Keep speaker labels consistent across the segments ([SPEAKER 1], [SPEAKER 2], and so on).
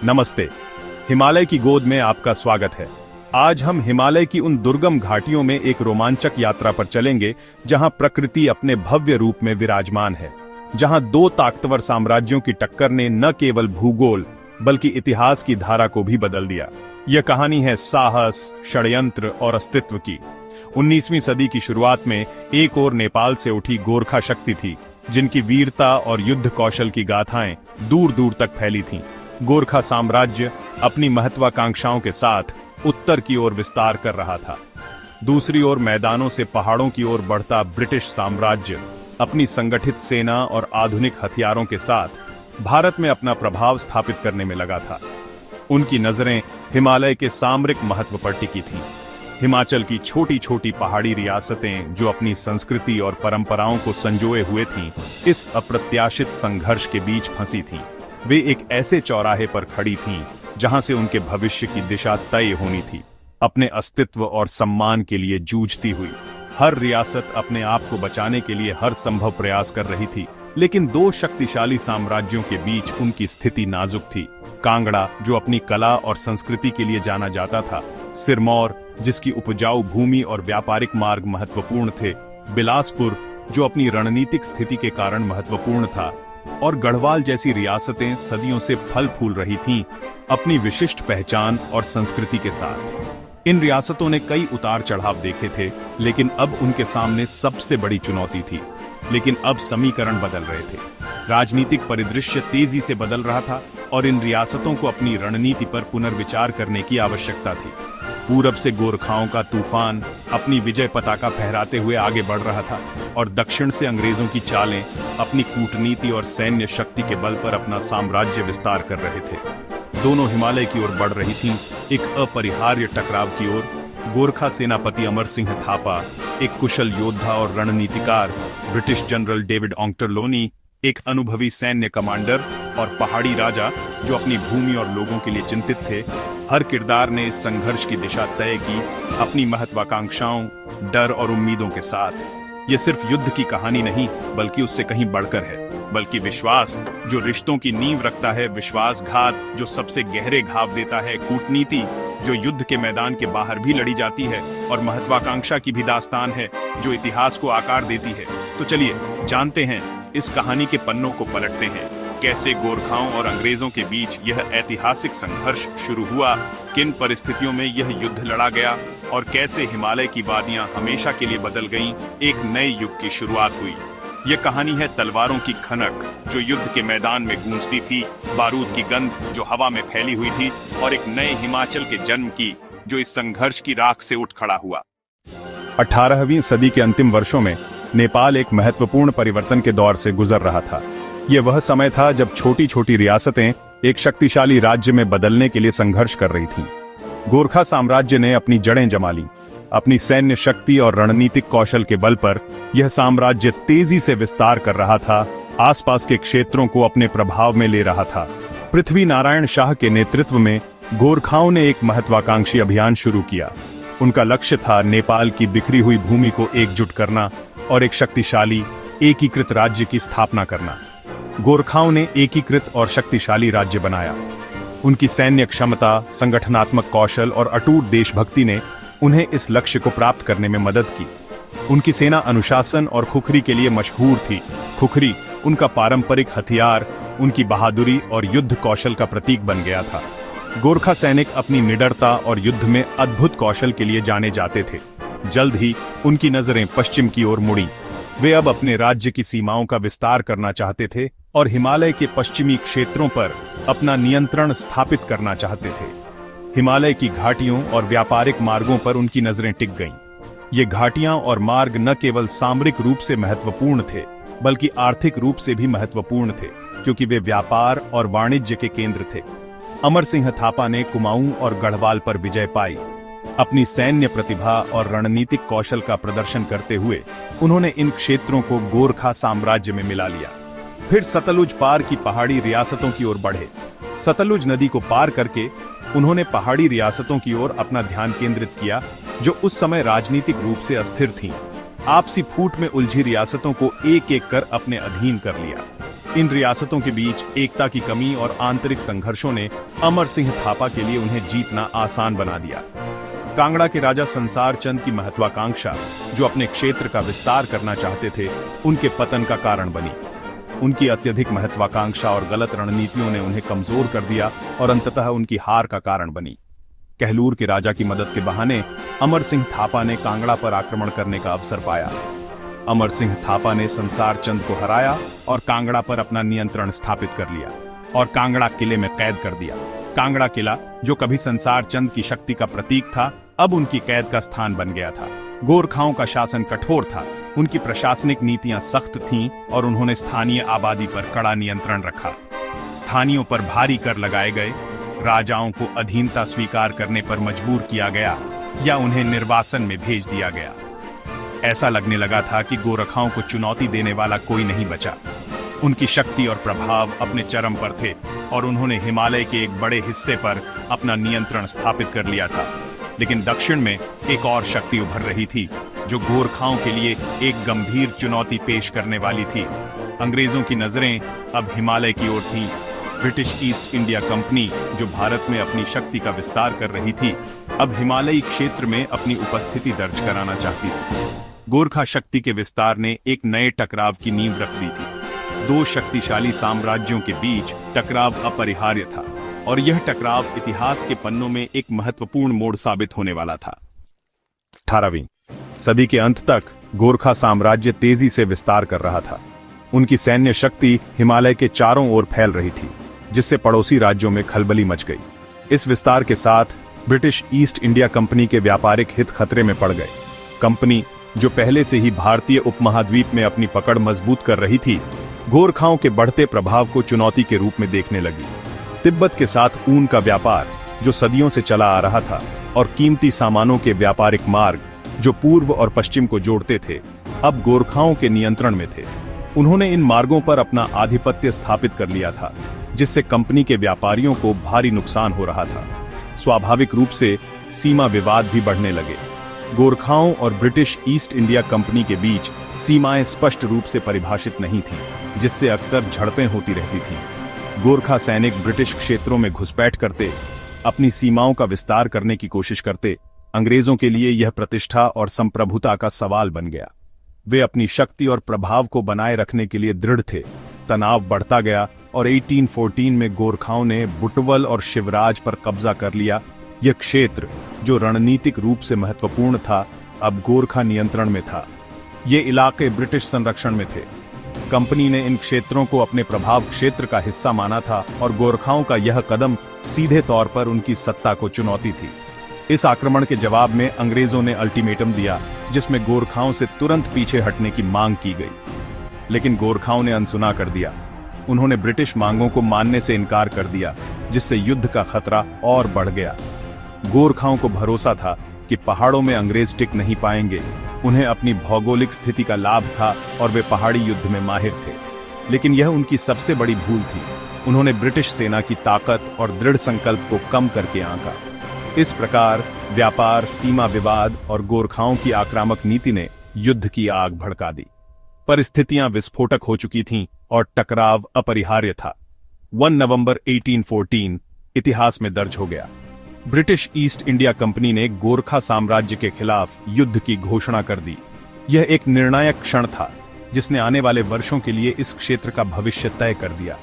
[SPEAKER 1] नमस्ते। हिमालय की गोद में आपका स्वागत है। आज हम हिमालय की उन दुर्गम घाटियों में एक रोमांचक यात्रा पर चलेंगे जहां प्रकृति अपने भव्य रूप में विराजमान है, जहां दो ताकतवर साम्राज्यों की टक्कर ने न केवल भूगोल बल्कि इतिहास की धारा को भी बदल दिया। यह कहानी है साहस, षड्यंत्र और अस्तित्व की। 19वीं सदी की शुरुआत में एक ओर नेपाल से उठी गोरखा शक्ति थी, जिनकी वीरता और युद्ध कौशल की गाथाएं दूर दूर तक फैली थीं। गोरखा साम्राज्य अपनी महत्वाकांक्षाओं के साथ उत्तर की ओर विस्तार कर रहा था। दूसरी ओर मैदानों से पहाड़ों की ओर बढ़ता ब्रिटिश साम्राज्य अपनी संगठित सेना और आधुनिक हथियारों के साथ भारत में अपना प्रभाव स्थापित करने में लगा था। उनकी नजरें हिमालय के सामरिक महत्व पर टिकी थीं। हिमाचल की छोटी छोटी पहाड़ी रियासतें जो अपनी संस्कृति और परंपराओं को संजोए हुए थीं, इस अप्रत्याशित संघर्ष के बीच फंसी थीं। वे एक ऐसे चौराहे पर खड़ी थीं जहां से उनके भविष्य की दिशा तय होनी थी। अपने अस्तित्व और सम्मान के लिए जूझती हुई हर रियासत अपने आप को बचाने के लिए हर संभव प्रयास कर रही थी, लेकिन दो शक्तिशाली साम्राज्यों के बीच उनकी स्थिति नाजुक थी। कांगड़ा, जो अपनी कला और संस्कृति के लिए जाना जाता था, सिरमौर, जिसकी उपजाऊ भूमि और व्यापारिक मार्ग महत्वपूर्ण थे, बिलासपुर, जो अपनी रणनीतिक स्थिति के कारण महत्वपूर्ण था, और गढ़वाल जैसी रियासतें सदियों से फल फूल रही थीं, अपनी विशिष्ट पहचान और संस्कृति के साथ। इन रियासतों ने कई उतार चढ़ाव देखे थे, लेकिन अब उनके सामने सबसे बड़ी चुनौती थी। लेकिन अब समीकरण बदल रहे थे। राजनीतिक परिदृश्य तेजी से बदल रहा था और इन रियासतों को अपनी रणनीति पर पुनर्विचार करने की आवश्यकता थी। पूरब से गोरखाओं का तूफान अपनी विजय पताका फहराते हुए आगे बढ़ रहा था और दक्षिण से अंग्रेजों की चालें अपनी कूटनीति और सैन्य शक्ति के बल पर अपना साम्राज्य विस्तार कर रहे थे। दोनों हिमालय की ओर बढ़ रही थीं, एक अपरिहार्य टकराव की ओर। गोरखा सेनापति अमर सिंह थापा, एक कुशल योद्धा और रणनीतिकार, ब्रिटिश जनरल डेविड ऑक्टरलोनी, एक अनुभवी सैन्य कमांडर, और पहाड़ी राजा जो अपनी भूमि और लोगों के लिए चिंतित थे। हर किरदार ने इस संघर्ष की दिशा तय की, अपनी महत्वाकांक्षाओं, डर और उम्मीदों के साथ। यह सिर्फ युद्ध की कहानी नहीं, बल्कि उससे कहीं बढ़कर है। बल्कि विश्वास जो रिश्तों की नींव रखता है, विश्वासघात जो सबसे गहरे घाव देता है, कूटनीति जो युद्ध के मैदान के बाहर भी लड़ी जाती है, और महत्वाकांक्षा की भी दास्तान है जो इतिहास को आकार देती है। तो चलिए जानते हैं, इस कहानी के पन्नों को पलटते हैं। कैसे गोरखाओं और अंग्रेजों के बीच यह ऐतिहासिक संघर्ष शुरू हुआ, किन परिस्थितियों में यह युद्ध लड़ा गया, और कैसे हिमालय की वादियां हमेशा के लिए बदल गईं, एक नए युग की शुरुआत हुई। यह कहानी है तलवारों की खनक जो युद्ध के मैदान में गूंजती थी, बारूद की गंध जो हवा में फैली हुई थी, और एक नए हिमाचल के जन्म की जो इस संघर्ष की राख से उठ खड़ा हुआ। 18वीं सदी के अंतिम वर्षों में नेपाल एक महत्वपूर्ण परिवर्तन के दौर से गुजर रहा था। यह वह समय था जब छोटी छोटी रियासतें एक शक्तिशाली राज्य में बदलने के लिए संघर्ष कर रही थीं। गोरखा साम्राज्य ने अपनी जड़ें जमा लीं। अपनी सैन्य शक्ति और रणनीतिक कौशल के बल पर यह साम्राज्य तेजी से विस्तार कर रहा था, आसपास के क्षेत्रों को अपने प्रभाव में ले रहा था। पृथ्वी नारायण शाह के नेतृत्व में गोरखाओं ने एक महत्वाकांक्षी अभियान शुरू किया। उनका लक्ष्य था नेपाल की बिखरी हुई भूमि को एकजुट करना और एक शक्तिशाली एकीकृत राज्य की स्थापना करना। गोरखाओं ने एकीकृत और शक्तिशाली राज्य बनाया। उनकी सैन्य क्षमता, संगठनात्मक कौशल और अटूट देशभक्ति ने उन्हें इस लक्ष्य को प्राप्त करने में मदद की। उनकी सेना अनुशासन और खुखरी के लिए मशहूर थी। खुखरी उनका पारंपरिक हथियार, उनकी बहादुरी और युद्ध कौशल का प्रतीक बन गया था। गोरखा सैनिक अपनी निडरता और युद्ध में अद्भुत कौशल के लिए जाने जाते थे। जल्द ही उनकी नजरें पश्चिम की ओर मुड़ी। वे अब अपने राज्य की सीमाओं का विस्तार करना चाहते थे और हिमालय के पश्चिमी क्षेत्रों पर अपना नियंत्रण स्थापित करना चाहते थे। हिमालय की घाटियों और व्यापारिक मार्गों पर उनकी नजरें टिक गईं। ये घाटियां और मार्ग न केवल सामरिक रूप से महत्वपूर्ण थे, बल्कि आर्थिक रूप से भी महत्वपूर्ण थे, क्योंकि वे व्यापार और वाणिज्य के केंद्र थे। अमर सिंह थापा ने कुमाऊं और गढ़वाल पर विजय पाई। अपनी सैन्य प्रतिभा और रणनीतिक कौशल का प्रदर्शन करते हुए उन्होंने इन क्षेत्रों को गोरखा साम्राज्य में मिला लिया। फिर सतलुज पार की पहाड़ी रियासतों की ओर बढ़े। सतलुज नदी को पार करके उन्होंने पहाड़ी रियासतों की ओर अपना ध्यान केंद्रित किया, जो उस समय राजनीतिक रूप से अस्थिर थीं। आपसी फूट में उलझी रियासतों को एक एक कर अपने अधीन कर लिया। इन रियासतों के बीच एकता की कमी और आंतरिक संघर्षों ने अमर सिंह थापा के लिए उन्हें जीतना आसान बना दिया। कांगड़ा के राजा संसार चंद की महत्वाकांक्षा, जो अपने क्षेत्र का विस्तार करना चाहते थे, उनके पतन का कारण बनी। उनकी अत्यधिक महत्वाकांक्षा और गलत रणनीतियों ने उन्हें कमजोर कर दिया और अंततः उनकी हार का कारण बनी। कहलूर के राजा की मदद के बहाने अमर सिंह थापा ने कांगड़ा पर आक्रमण करने का अवसर पाया। अमर सिंह थापा ने संसार चंद को हराया और कांगड़ा पर अपना नियंत्रण स्थापित कर लिया और कांगड़ा किले में कैद कर दिया। कांगड़ा किला, जो कभी संसार चंद की शक्ति का प्रतीक था, अब उनकी कैद का स्थान बन गया था। गोरखाओं का शासन कठोर था, उनकी प्रशासनिक नीतियां सख्त थीं और उन्होंने स्थानीय आबादी पर कड़ा नियंत्रण रखा। स्थानीयों पर भारी कर लगाए गए, राजाओं को अधीनता स्वीकार करने पर मजबूर किया गया या उन्हें निर्वासन में भेज दिया गया। ऐसा लगने लगा था कि गोरखाओं को चुनौती देने वाला कोई नहीं बचा। उनकी शक्ति और प्रभाव अपने चरम पर थे और उन्होंने हिमालय के एक बड़े हिस्से पर अपना नियंत्रण स्थापित कर लिया था। लेकिन दक्षिण में एक और शक्ति उभर रही थी, जो गोरखाओं के लिए एक गंभीर चुनौती पेश करने वाली थी। अंग्रेजों की नजरें अब हिमालय की ओर थीं। ब्रिटिश ईस्ट इंडिया कंपनी, जो भारत में अपनी शक्ति का विस्तार कर रही थी, अब हिमालयी क्षेत्र में अपनी उपस्थिति दर्ज कराना चाहती थी। गोरखा शक्ति के विस्तार ने एक नए टकराव की नींव रख दी थी। दो शक्तिशाली साम्राज्यों के बीच टकराव अपरिहार्य था और यह टकराव इतिहास के पन्नों में एक महत्वपूर्ण मोड़ साबित होने वाला था। 18वीं सदी के अंत तक गोरखा साम्राज्य तेजी से विस्तार कर रहा था। उनकी सैन्य शक्ति हिमालय के चारों ओर फैल रही थी, जिससे पड़ोसी राज्यों में खलबली मच गई। इस विस्तार के साथ ब्रिटिश ईस्ट इंडिया कंपनी के व्यापारिक हित खतरे में पड़ गए। कंपनी, जो पहले से ही भारतीय उपमहाद्वीप में अपनी पकड़ मजबूत कर रही थी, गोरखाओं के बढ़ते प्रभाव को चुनौती के रूप में देखने लगी। तिब्बत के साथ ऊन का व्यापार, जो सदियों से चला आ रहा था, और कीमती सामानों के व्यापारिक मार्ग, जो पूर्व और पश्चिम को जोड़ते थे, अब गोरखाओं के नियंत्रण में थे। उन्होंने इन मार्गों पर अपना आधिपत्य स्थापित कर लिया था, जिससे कंपनी के व्यापारियों को भारी नुकसान हो रहा था। स्वाभाविक रूप से सीमा विवाद भी बढ़ने लगे। गोरखाओं और ब्रिटिश ईस्ट इंडिया कंपनी के बीच सीमाएं स्पष्ट रूप से परिभाषित नहीं थीं, जिससे अक्सर झड़पें होती रहती थीं। गोरखा सैनिक ब्रिटिश क्षेत्रों में घुसपैठ करते, अपनी सीमाओं का विस्तार करने की कोशिश करते। अंग्रेजों के लिए यह प्रतिष्ठा और संप्रभुता का सवाल बन गया। वे अपनी शक्ति और प्रभाव को बनाए रखने के लिए दृढ़ थे। तनाव बढ़ता गया और 1814 में गोरखाओं ने बुटवल और शिवराज पर कब्जा कर लिया। यह क्षेत्र, जो रणनीतिक रूप से महत्वपूर्ण था, अब गोरखा नियंत्रण में था। ये इलाके ब्रिटिश संरक्षण में थे। कंपनी ने इन क्षेत्रों को अपने प्रभाव क्षेत्र का हिस्सा माना था और गोरखाओं का यह कदम सीधे तौर पर उनकी सत्ता को चुनौती थी। इस आक्रमण के जवाब में अंग्रेजों ने अल्टीमेटम दिया, जिसमें गोरखाओं से तुरंत पीछे हटने की मांग की गई। लेकिन गोरखाओं ने अनसुना कर दिया। उन्होंने ब्रिटिश मांगों को मानने से इनकार कर दिया, जिससे युद्ध का खतरा और बढ़ गया। गोरखाओं को भरोसा था कि पहाड़ों में अंग्रेज टिक नहीं पाएंगे। उन्हें अपनी भौगोलिक स्थिति का लाभ था और वे पहाड़ी युद्ध में माहिर थे। लेकिन यह उनकी सबसे बड़ी भूल थी। उन्होंने ब्रिटिश सेना की ताकत और दृढ़ संकल्प को कम करके आंका। इस प्रकार व्यापार, सीमा विवाद और गोरखाओं की आक्रामक नीति ने युद्ध की आग भड़का दी। परिस्थितियां विस्फोटक हो चुकी थीं और टकराव अपरिहार्य था। 1 नवंबर 1814 इतिहास में दर्ज हो गया। ब्रिटिश ईस्ट इंडिया कंपनी ने गोरखा साम्राज्य के खिलाफ युद्ध की घोषणा कर दी। यह एक निर्णायक क्षण था, जिसने आने वाले वर्षों के लिए इस क्षेत्र का भविष्य तय कर दिया।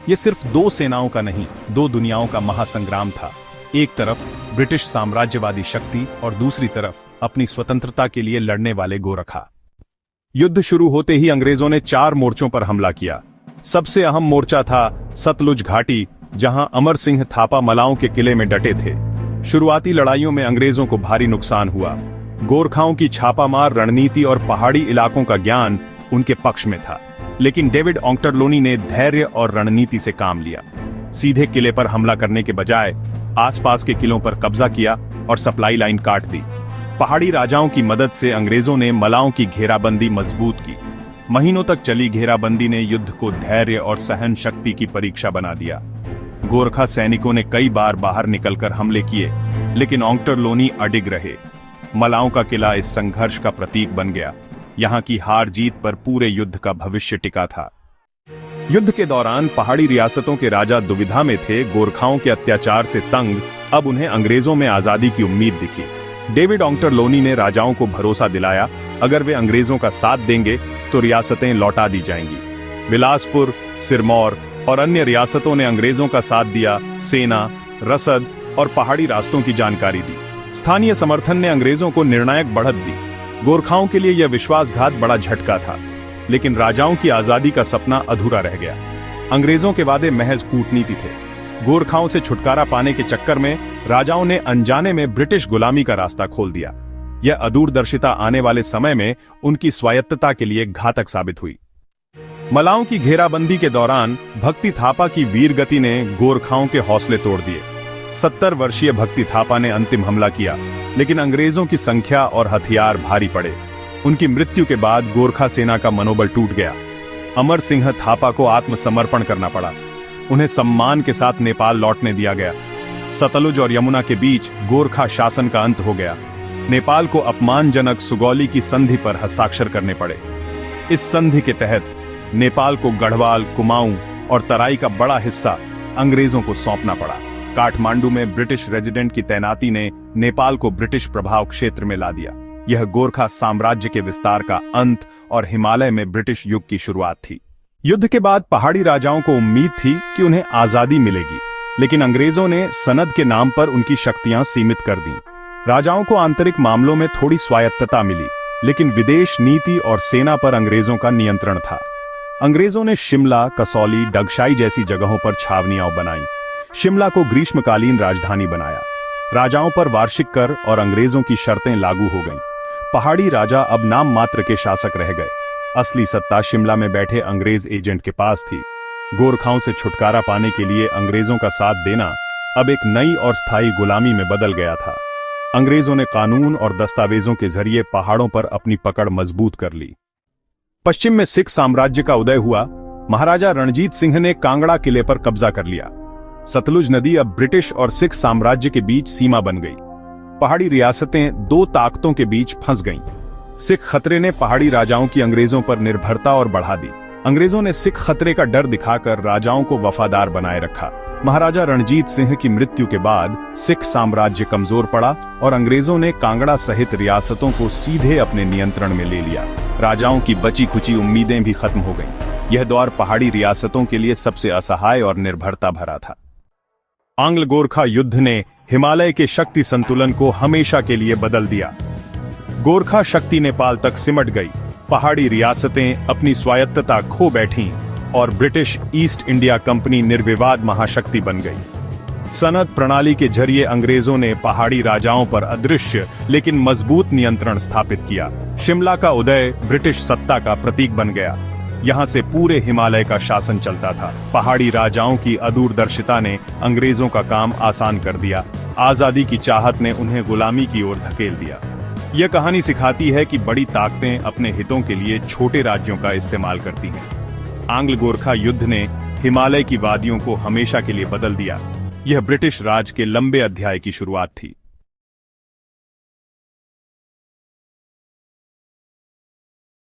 [SPEAKER 1] यह सिर्फ दो सेनाओं का नहीं, दो दुनियाओं का महासंग्राम था। एक तरफ ब्रिटिश साम्राज्यवादी शक्ति और दूसरी तरफ अपनी स्वतंत्रता के लिए लड़ने वाले गोरखा। युद्ध शुरू होते ही अंग्रेजों ने 4 मोर्चों पर हमला किया। सबसे अहम मोर्चा था सतलुज घाटी, जहां अमर सिंह थापा मलाओं के किले में डटे थे। शुरुआती लड़ाइयों में अंग्रेजों को भारी नुकसान हुआ। गोरखाओं की छापामार रणनीति और पहाड़ी इलाकों का ज्ञान उनके पक्ष में था, लेकिन डेविड ऑक्टरलोनी ने धैर्य और रणनीति से काम लिया। सीधे किले पर हमला करने के बजाय आसपास के किलों पर कब्जा किया और सप्लाई लाइन काट दी। पहाड़ी राजाओं की मदद से अंग्रेजों ने मलाओं की घेराबंदी मजबूत की। महीनों तक चली घेराबंदी ने युद्ध को धैर्य और सहन शक्ति की परीक्षा बना दिया। गोरखा सैनिकों ने कई बार बाहर निकलकर हमले किए, लेकिन ऑक्टरलोनी अडिग रहे। मलाओं का किला इस संघर्ष का प्रतीक बन गया। यहाँ की हार जीत पर पूरे युद्ध का भविष्य टिका था। युद्ध के दौरान पहाड़ी रियासतों के राजा दुविधा में थे। गोरखाओं के अत्याचार से तंग अब उन्हें अंग्रेजों में आजादी की उम्मीद दिखी। डेविड ऑंगटरलोनी ने राजाओं को भरोसा दिलाया, अगर वे अंग्रेजों का साथ देंगे तो रियासतें लौटा दी जाएंगी। बिलासपुर, सिरमौर और अन्य रियासतों ने अंग्रेजों का साथ दिया। सेना, रसद और पहाड़ी रास्तों की जानकारी दी। स्थानीय समर्थन ने अंग्रेजों को निर्णायक बढ़त दी। गोरखाओं के लिए यह विश्वासघात बड़ा झटका था, लेकिन राजाओं की आजादी का सपना अधूरा रह गया। अंग्रेजों के वादे महज कूटनीति थे। गोरखाओं से छुटकारा पाने के चक्कर में राजाओं ने अनजाने में ब्रिटिश गुलामी का रास्ता खोल दिया। यह अदूरदर्शिता आने वाले समय में उनकी स्वायत्तता के लिए घातक साबित हुई। मलाओं की घेराबंदी के दौरान भक्ति थापा की वीर गति ने गोरखाओं के हौसले तोड़ दिए। 70 वर्षीय भक्ति थापा ने अंतिम हमला किया, लेकिन अंग्रेजों की संख्या और हथियार भारी पड़े। उनकी मृत्यु के बाद गोरखा सेना का मनोबल टूट गया। अमर सिंह थापा को आत्मसमर्पण करना पड़ा। उन्हें सम्मान के साथ नेपाल लौटने दिया गया। सतलुज और यमुना के बीच गोरखा शासन का अंत हो गया। नेपाल को अपमानजनक सुगौली की संधि पर हस्ताक्षर करने पड़े। इस संधि के तहत नेपाल को गढ़वाल, कुमाऊं और तराई का बड़ा हिस्सा अंग्रेजों को सौंपना पड़ा। काठमांडू में ब्रिटिश रेजिडेंट की तैनाती ने नेपाल को ब्रिटिश प्रभाव क्षेत्र में ला दिया। यह गोरखा साम्राज्य के विस्तार का अंत और हिमालय में ब्रिटिश युग की शुरुआत थी। युद्ध के बाद पहाड़ी राजाओं को उम्मीद थी कि उन्हें आजादी मिलेगी, लेकिन अंग्रेजों ने सनद के नाम पर उनकी शक्तियां सीमित कर दी। राजाओं को आंतरिक मामलों में थोड़ी स्वायत्तता मिली, लेकिन विदेश नीति और सेना पर अंग्रेजों का नियंत्रण था। अंग्रेजों ने शिमला, कसौली, डगशाई जैसी जगहों पर छावनियां बनाई। शिमला को ग्रीष्मकालीन राजधानी बनाया। राजाओं पर वार्षिक कर और अंग्रेजों की शर्तें लागू हो गईं। पहाड़ी राजा अब नाम मात्र के शासक रह गए। असली सत्ता शिमला में बैठे अंग्रेज एजेंट के पास थी। गोरखाओं से छुटकारा पाने के लिए अंग्रेजों का साथ देना अब एक नई और स्थायी गुलामी में बदल गया था। अंग्रेजों ने कानून और दस्तावेजों के जरिए पहाड़ों पर अपनी पकड़ मजबूत कर ली। पश्चिम में सिख साम्राज्य का उदय हुआ। महाराजा रणजीत सिंह ने कांगड़ा किले पर कब्जा कर लिया। सतलुज नदी अब ब्रिटिश और सिख साम्राज्य के बीच सीमा बन गई। पहाड़ी रियासतें दो ताकतों के बीच फंस गईं। सिख खतरे ने पहाड़ी राजाओं की अंग्रेजों पर निर्भरता और बढ़ा दी। अंग्रेजों ने सिख खतरे का डर दिखाकर राजाओं को वफादार बनाए रखा। महाराजा रणजीत सिंह की मृत्यु के बाद सिख साम्राज्य कमजोर पड़ा और अंग्रेजों ने कांगड़ा सहित रियासतों को सीधे अपने नियंत्रण में ले लिया। राजाओं की बची खुची उम्मीदें भी खत्म हो गईं। यह दौर पहाड़ी रियासतों के लिए सबसे असहाय और निर्भरता भरा था। आंग्ल गोरखा युद्ध ने हिमालय के शक्ति संतुलन को हमेशा के लिए बदल दिया। गोरखा शक्ति नेपाल तक सिमट गई। पहाड़ी रियासतें अपनी स्वायत्तता खो बैठीं और ब्रिटिश ईस्ट इंडिया कंपनी निर्विवाद महाशक्ति बन गई। सनद प्रणाली के जरिए अंग्रेजों ने पहाड़ी राजाओं पर अदृश्य लेकिन मजबूत नियंत्रण स्थापित किया। शिमला का उदय ब्रिटिश सत्ता का प्रतीक बन गया। यहाँ से पूरे हिमालय का शासन चलता था। पहाड़ी राजाओं की अदूरदर्शिता ने अंग्रेजों का काम आसान कर दिया। आजादी की चाहत ने उन्हें गुलामी की ओर धकेल दिया। यह कहानी सिखाती है कि बड़ी ताकतें अपने हितों के लिए छोटे राज्यों का इस्तेमाल करती हैं। आंग्ल गोरखा युद्ध ने हिमालय की वादियों को हमेशा के लिए बदल दिया। यह ब्रिटिश राज के लंबे अध्याय की शुरुआत थी।